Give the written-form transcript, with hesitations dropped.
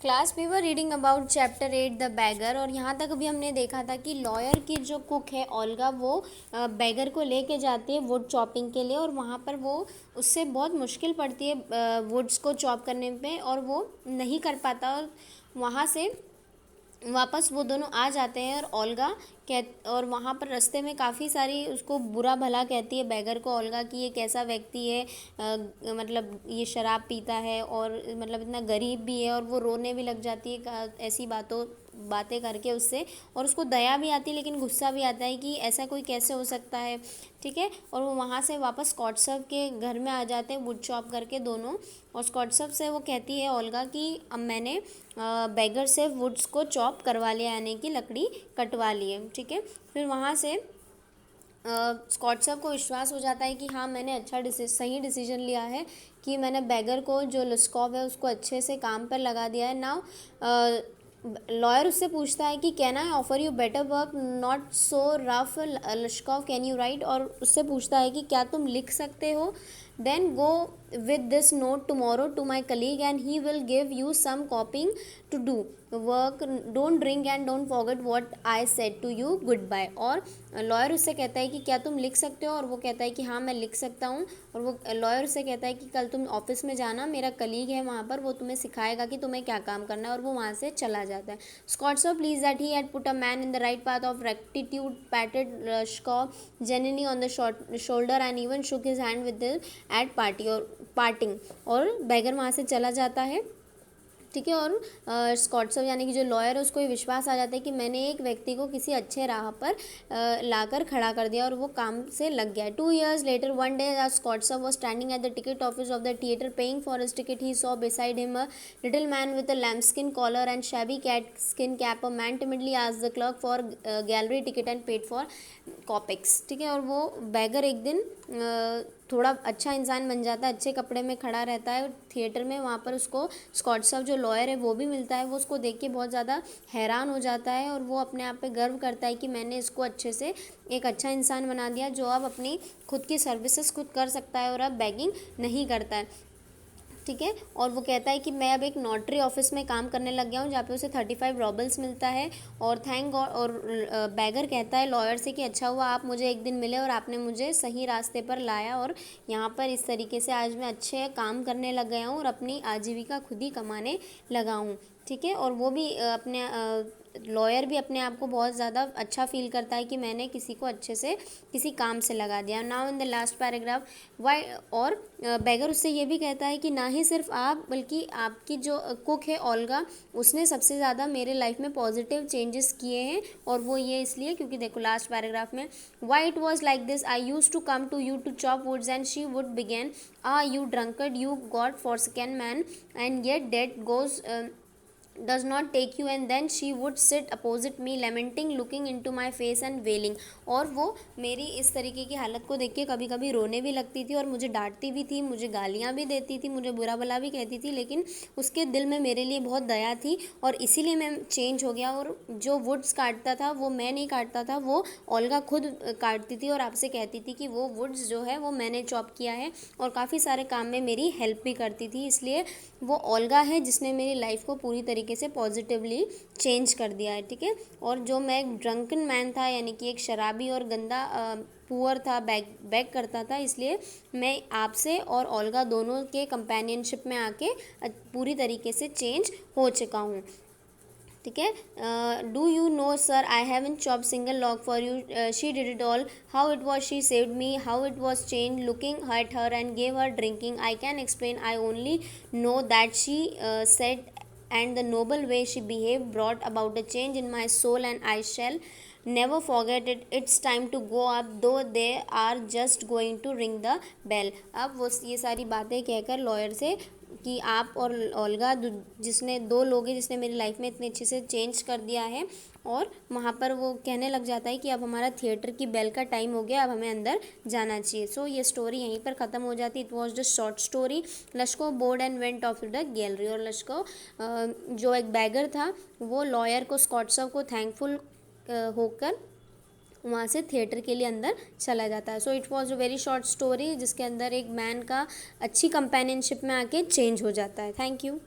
Class we were reading about chapter 8 the beggar. और यहाँ तक अभी हमने देखा था कि लॉयर की जो कुक है ओल्गा वो बैगर को लेके जाती है वुड चॉपिंग के लिए, और वहाँ पर वो उससे बहुत मुश्किल पड़ती है वुड्स को चॉप करने पे, और वो नहीं कर पाता। और वहाँ से वापस वो दोनों आ जाते हैं और ओल्गा और वहाँ पर रास्ते में काफ़ी सारी उसको बुरा भला कहती है बैगर को ओल्गा कि ये कैसा व्यक्ति है, मतलब ये शराब पीता है और मतलब इतना गरीब भी है, और वो रोने भी लग जाती है ऐसी बातें करके उससे, और उसको दया भी आती है लेकिन गुस्सा भी आता है कि ऐसा कोई कैसे हो सकता है। ठीक है, और वो वहाँ से वापस स्कॉटसव के घर में आ जाते हैं वुड चॉप करके दोनों, और स्कॉटसव से वो कहती है ओल्गा कि अब मैंने बैगर से वुड्स को चॉप करवा लिया, यानी कि लकड़ी कटवा ली है। ठीक है, फिर वहाँ से स्कॉटसव को विश्वास हो जाता है कि हाँ मैंने सही डिसीजन लिया है कि मैंने बैगर को जो लस्कॉव है उसको अच्छे से काम पर लगा दिया है। नाउ लॉयर उससे पूछता है कि can I offer you better work not so rough Lushkoff can you write, और उससे पूछता है कि क्या तुम लिख सकते हो। Then go with this note tomorrow to my colleague and he will give you some copying to do work, don't drink and don't forget what I said to you, goodbye. और lawyer उससे कहता है कि क्या तुम लिख सकते हो, और वो कहता है कि हाँ मैं लिख सकता हूँ। और वो लॉयर उससे कहता है कि कल तुम ऑफिस में जाना, मेरा कलीग है वहाँ पर, वो तुम्हें सिखाएगा कि तुम्हें क्या काम करना है, और वो वहाँ से चला जाता है। Skvortsov pleased that he had put a man in the right path of rectitude, patted Lushkoff genuinely on the shoulder and even shook his hand with at parting, और बैगर वहाँ से चला जाता है। ठीक है, और स्कॉटसव यानी कि जो लॉयर है उसको ये विश्वास आ जाता है कि मैंने एक व्यक्ति को किसी अच्छे राह पर लाकर खड़ा कर दिया, और वो काम से लग गया। 2 years later one day as स्कॉटसव was standing at the ticket office of the theatre paying for his ticket, he saw beside him a little man with a lambskin collar and shabby cat skin cap. A man timidly asked the clerk for gallery ticket and paid for कॉपिक्स। ठीक है, और वो bagger एक दिन थोड़ा अच्छा इंसान बन जाता है, अच्छे कपड़े में खड़ा रहता है थिएटर में। वहाँ पर उसको स्कॉटसव जो लॉयर है वो भी मिलता है। वो उसको देख के बहुत ज़्यादा हैरान हो जाता है, और वो अपने आप पे गर्व करता है कि मैंने इसको अच्छे से एक अच्छा इंसान बना दिया जो अब अपनी खुद की सर्विसेज खुद कर सकता है और अब बैगिंग नहीं करता है। ठीक है, और वो कहता है कि मैं अब एक नोटरी ऑफिस में काम करने लग गया हूँ जहाँ पे उसे 35 रॉबल्स मिलता है, और थैंक गॉड। और बैगर कहता है लॉयर से कि अच्छा हुआ आप मुझे एक दिन मिले और आपने मुझे सही रास्ते पर लाया, और यहाँ पर इस तरीके से आज मैं अच्छे काम करने लग गया हूँ और अपनी आजीविका खुद ही कमाने लगा हूँ। ठीक है, और वो भी अपने लॉयर भी अपने आप को बहुत ज़्यादा अच्छा फील करता है कि मैंने किसी को अच्छे से किसी काम से लगा दिया। Now in the last paragraph why, और बैगर उससे ये भी कहता है कि ना ही सिर्फ आप बल्कि आपकी जो कुक है ओल्गा, उसने सबसे ज़्यादा मेरे लाइफ में पॉजिटिव चेंजेस किए हैं। और वो ये इसलिए क्योंकि देखो लास्ट पैराग्राफ में, why it was like this, I use to come to you to chop woods and she would begin you drunkard, you god for second man and yet debt goes does not take you, and then she would sit opposite me lamenting, looking into my face and wailing। और वो मेरी इस तरीके की हालत को देख के कभी कभी रोने भी लगती थी और मुझे डांटती भी थी, मुझे गालियाँ भी देती थी, मुझे बुरा भला भी कहती थी, लेकिन उसके दिल में मेरे लिए बहुत दया थी और इसीलिए मैं चेंज हो गया। और जो वुड्स काटता था वो मैं नहीं काटता था, वो ओल्गा खुद काटती थी और आपसे कहती थी कि वो वुड्स जो है वो मैंने चॉप किया है, और काफ़ी सारे काम में मेरी हेल्प भी करती थी। इसलिए वो ओल्गा है जिसने मेरी लाइफ को पूरी तरीके से पॉजिटिवली चेंज कर दिया है। ठीक है, और जो मैं एक ड्रंकन मैन था यानी कि एक शराबी और गंदा पुअर था, बैग करता था, इसलिए मैं आपसे और ओल्गा दोनों के कंपेनियनशिप में आके पूरी तरीके से चेंज हो चुका हूँ। ठीक है, do you know sir I haven't chop single log for you, she did it all, how it was she saved me, how it was change looking at her and gave her drinking, I can explain, I only know that she said and the noble way she behaved brought about a change in my soul and I shall never forget it। it's time to go up though they are just going to ring the bell। अब वो ये सारी बातें कहकर lawyer से कि आप और ओल्गा जिसने दो लोग हैं जिसने मेरी लाइफ में इतने अच्छे से चेंज कर दिया है, और वहाँ पर वो कहने लग जाता है कि अब हमारा थिएटर की बेल का टाइम हो गया, अब हमें अंदर जाना चाहिए। सो ये स्टोरी यहीं पर ख़त्म हो जाती। It was just short story. Lushkoff bowed and went off the gallery, और लश्को जो एक बैगर था वो लॉयर को स्कॉटसव को थैंकफुल होकर वहाँ से थिएटर के लिए अंदर चला जाता है। So it was a very short story जिसके अंदर एक मैन का अच्छी कंपेनियनशिप में आके चेंज हो जाता है। Thank you.